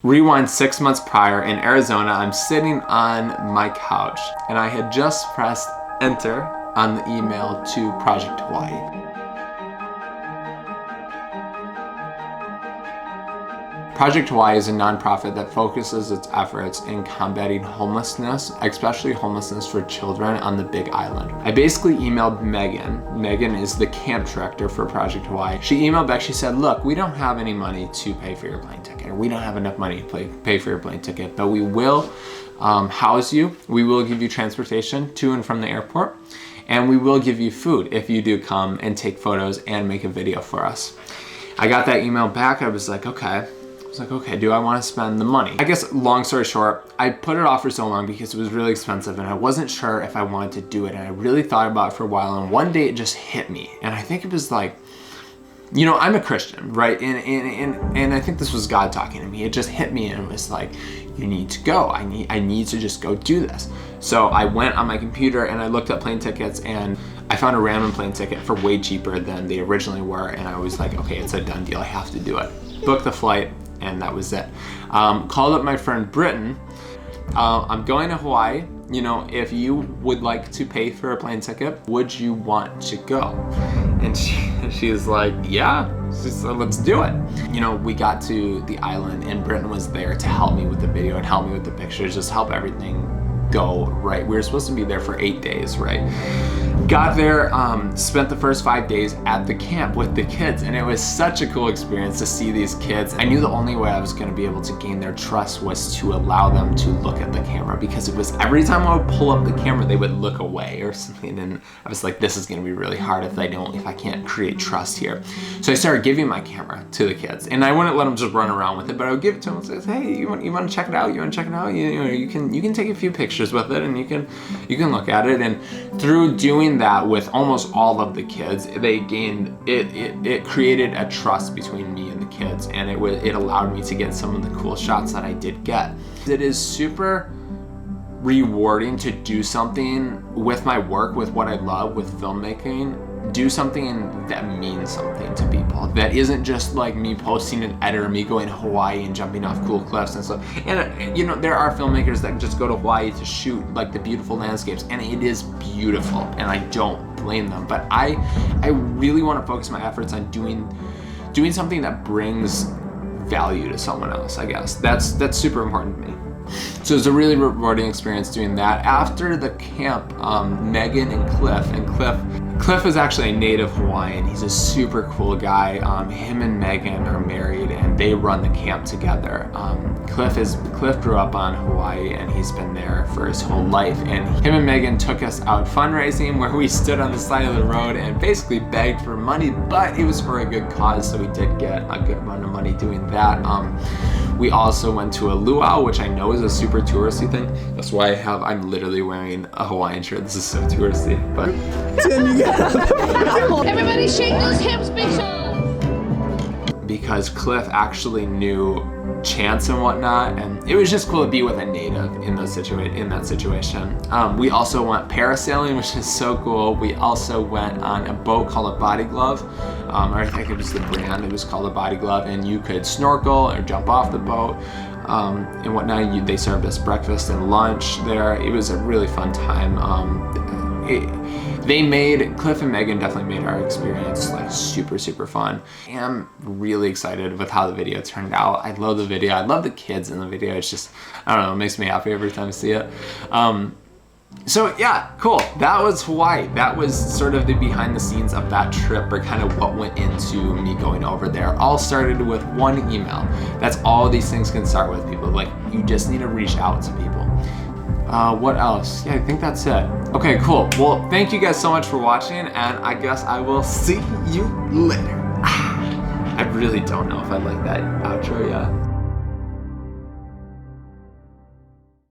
Rewind 6 months prior in Arizona, I'm sitting on my couch and I had just pressed enter on the email to Project Hawai'i. Project Hawai'i is a nonprofit that focuses its efforts in combating homelessness, especially homelessness for children on the Big Island. I basically emailed Megan. Megan is the camp director for Project Hawai'i. She emailed back, she said, look, we don't have any money to pay for your plane ticket, or we don't have enough money to pay for your plane ticket, but we will house you. We will give you transportation to and from the airport, and we will give you food if you do come and take photos and make a video for us. I got that email back. I was like, okay. Do I want to spend the money? I guess long story short, I put it off for so long because it was really expensive and I wasn't sure if I wanted to do it, and I really thought about it for a while, and one day it just hit me, and I think it was like, you know, I'm a Christian, right? And I think this was God talking to me. It just hit me and it was like, you need to go. I need to just go do this. So I went on my computer and I looked up plane tickets, and I found a random plane ticket for way cheaper than they originally were, and I was like, okay, it's a done deal. I have to do it. Booked the flight, and that was it. Called up my friend Britton. I'm going to Hawaii. You know, if you would like to pay for a plane ticket, would you want to go? And she was like, yeah. She said, let's do it. You know, we got to the island and Britton was there to help me with the video and help me with the pictures, just help everything go right. We were supposed to be there for 8 days, right? Got there, spent the first 5 days at the camp with the kids, and it was such a cool experience to see these kids. I knew the only way I was going to be able to gain their trust was to allow them to look at the camera, because it was every time I would pull up the camera, they would look away or something, and I was like, this is going to be really hard if I can't create trust here. So I started giving my camera to the kids, and I wouldn't let them just run around with it, but I would give it to them and say, hey, you want to check it out? You want to check it out? You can take a few pictures with it, and you can look at it. And through doing that with almost all of the kids, they gained it created a trust between me and the kids, and it allowed me to get some of the cool shots that I did get. It is super rewarding to do something with my work, with what I love, with filmmaking, do something that means something to people, that isn't just like me posting an edit or me going to Hawaii and jumping off cool cliffs and stuff. And you know, there are filmmakers that just go to Hawaii to shoot like the beautiful landscapes, and it is beautiful, and I don't blame them, but I really want to focus my efforts on doing something that brings value to someone else. I guess that's super important to me. So it was a really rewarding experience doing that. After the camp, Megan and Cliff is actually a native Hawaiian. He's a super cool guy. Him and Megan are married and they run the camp together. Cliff grew up on Hawaii and he's been there for his whole life. And him and Megan took us out fundraising, where we stood on the side of the road and basically begged for money, but it was for a good cause, so we did get a good amount of money doing that. We also went to a luau, which I know is a super touristy thing. That's why I'm literally wearing a Hawaiian shirt. This is so touristy, but. Everybody shake those hips, big shots. Because Cliff actually knew Chance and whatnot, and it was just cool to be with a native in that situation. We also went parasailing, which is so cool. We also went on a boat called a Body Glove, or I think it was the brand. It was called a Body Glove, and you could snorkel or jump off the boat and whatnot. They served us breakfast and lunch there. It was a really fun time. Cliff and Megan definitely made our experience like super, super fun. I am really excited with how the video turned out. I love the video. I love the kids in the video. It's just, I don't know, it makes me happy every time I see it. So yeah, cool. That was Hawaii. That was sort of the behind the scenes of that trip, or kind of what went into me going over there. All started with one email. That's all these things can start with, people. Like, you just need to reach out to people. What else? Yeah, I think that's it. Okay, cool. Well, thank you guys so much for watching, and I guess I will see you later. I really don't know if I like that outro yet.